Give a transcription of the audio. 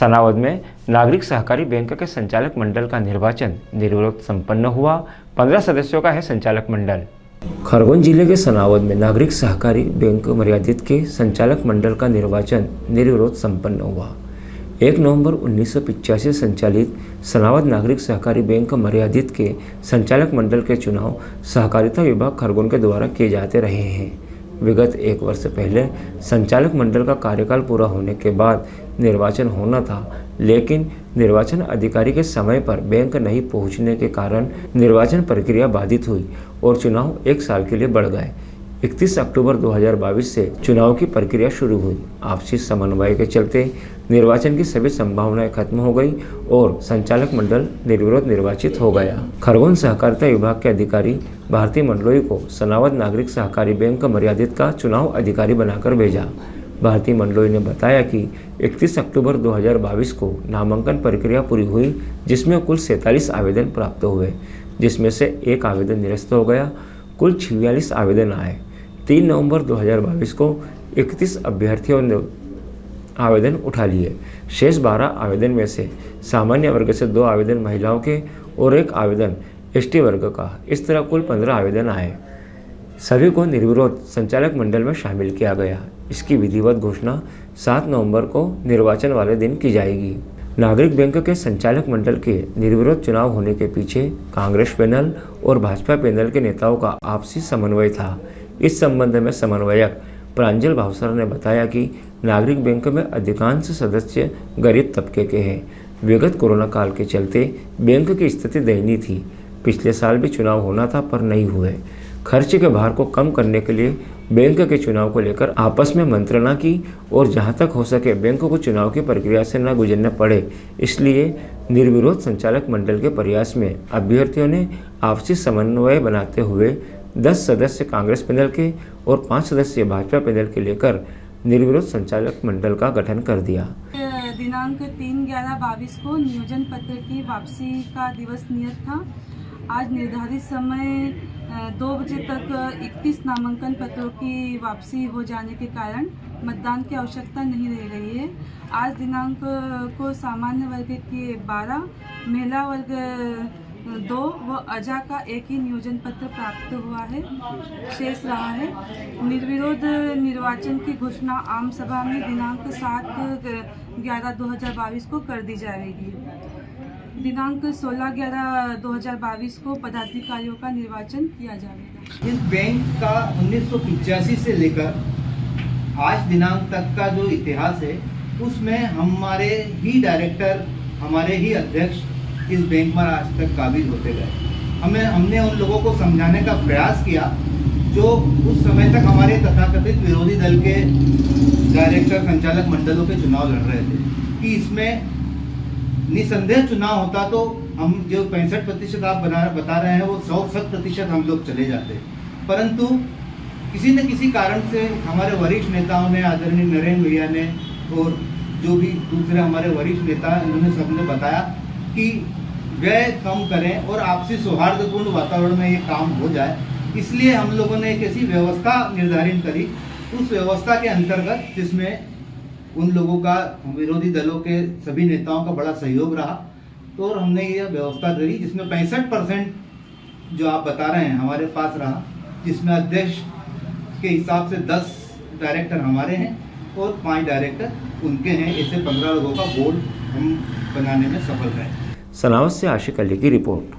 सनावद में नागरिक सहकारी बैंक के संचालक मंडल का निर्वाचन निर्विरोध संपन्न हुआ। 15 सदस्यों का है संचालक मंडल। खरगोन जिले के सनावद में नागरिक सहकारी बैंक मर्यादित के संचालक मंडल का निर्वाचन निर्विरोध संपन्न हुआ। 1 नवंबर 1985 संचालित सनावद नागरिक सहकारी बैंक मर्यादित के संचालक मंडल के चुनाव सहकारिता विभाग खरगोन के द्वारा किए जाते रहे हैं। विगत 1 वर्ष पहले संचालक मंडल का कार्यकाल पूरा होने के बाद निर्वाचन होना था, लेकिन निर्वाचन अधिकारी के समय पर बैंक नहीं पहुंचने के कारण निर्वाचन प्रक्रिया बाधित हुई और चुनाव 1 साल के लिए बढ़ गए। 31 अक्टूबर 2022 से चुनाव की प्रक्रिया शुरू हुई। आपसी समन्वय के चलते निर्वाचन की सभी संभावनाएं खत्म हो गई और संचालक मंडल निर्विरोध निर्वाचित हो गया। खरगोन सहकारिता विभाग के अधिकारी भारती मंडलोई को सनावद नागरिक सहकारी बैंक मर्यादित का चुनाव अधिकारी बनाकर भेजा। भारती मंडलोई ने बताया कि 31 अक्टूबर 2022 को नामांकन प्रक्रिया पूरी हुई, जिसमें कुल 47 आवेदन प्राप्त हुए, जिसमें से 1 आवेदन निरस्त हो गया। कुल 46 आवेदन आए। 3 नवंबर 2022 को 31 अभ्यर्थियों ने आवेदन उठा लिए। शेष 12 आवेदन में से सामान्य वर्ग से 2 आवेदन महिलाओं के और 1 आवेदन एसटी वर्ग का। इस तरह कुल 15 आवेदन आए। सभी को निर्विरोध संचालक मंडल में शामिल किया गया। इसकी विधिवत घोषणा 7 नवंबर को निर्वाचन वाले दिन की जाएगी। नागरिक बैंक के संचालक मंडल के निर्विरोध चुनाव होने के पीछे कांग्रेस पैनल और भाजपा पैनल के नेताओं का आपसी समन्वय था। इस संबंध में समन्वयक प्रांजल भावसर ने बताया कि नागरिक बैंक में अधिकांश सदस्य गरीब तबके के हैं। विगत कोरोना काल के चलते बैंक की स्थिति दयनीय थी। पिछले साल भी चुनाव होना था पर नहीं हुए। खर्च के भार को कम करने के लिए बैंक के चुनाव को लेकर आपस में मंत्रणा की और जहां तक हो सके बैंक को चुनाव की प्रक्रिया से न गुजरना पड़े, इसलिए निर्विरोध संचालक मंडल के प्रयास में अभ्यर्थियों ने आपसी समन्वय बनाते हुए 10 सदस्य कांग्रेस पैनल के और 5 सदस्य भाजपा पैनल के लेकर निर्विरोध संचालक मंडल का गठन कर दिया। दिनांक 3/11/22 को नियोजन पत्र की वापसी का दिवस नियत था। आज निर्धारित समय 2 बजे तक 31 नामांकन पत्रों की वापसी हो जाने के कारण मतदान की आवश्यकता नहीं रह गई है। आज दिनांक को सामान्य वर्ग के 12, महिला वर्ग 2 व अजा का 1 ही नियोजन पत्र प्राप्त हुआ है, शेष रहा है। निर्विरोध निर्वाचन की घोषणा आम सभा में दिनांक 7/11/2022 को कर दी जाएगी। दिनांक 16/11/2022 को पदाधिकारियों का निर्वाचन किया जाएगा। इस बैंक का 1985 से लेकर आज दिनांक तक का जो इतिहास है, उसमें हमारे ही डायरेक्टर, हमारे ही अध्यक्ष इस बैंक में आज तक काबिज होते गए। हमने उन लोगों को समझाने का प्रयास किया जो उस समय तक हमारे तथाकथित विरोधी दल के डायरेक्टर संचालक मंडलों के चुनाव लड़ रहे थे कि इसमें निसंदेह चुनाव होता तो हम जो 65% आप बता रहे हैं वो 100% हम लोग चले जाते, परंतु किसी न किसी कारण से हमारे वरिष्ठ नेताओं ने, आदरणीय नरेंद्र भैया ने और जो भी दूसरे हमारे वरिष्ठ नेता, इन्होंने सबने बताया कि व्यय कम करें और आपसी सौहार्दपूर्ण वातावरण में ये काम हो जाए। इसलिए हम लोगों ने एक ऐसी व्यवस्था निर्धारित करी। उस व्यवस्था के अंतर्गत जिसमें उन लोगों का, विरोधी दलों के सभी नेताओं का बड़ा सहयोग रहा, तो हमने ये व्यवस्था करी जिसमें 65% जो आप बता रहे हैं हमारे पास रहा, जिसमें अध्यक्ष के हिसाब से 10 डायरेक्टर हमारे हैं और 5 डायरेक्टर उनके हैं। ऐसे 15 लोगों का बोर्ड हम बनाने में सफल रहे। सनावद से आशिक अली की रिपोर्ट।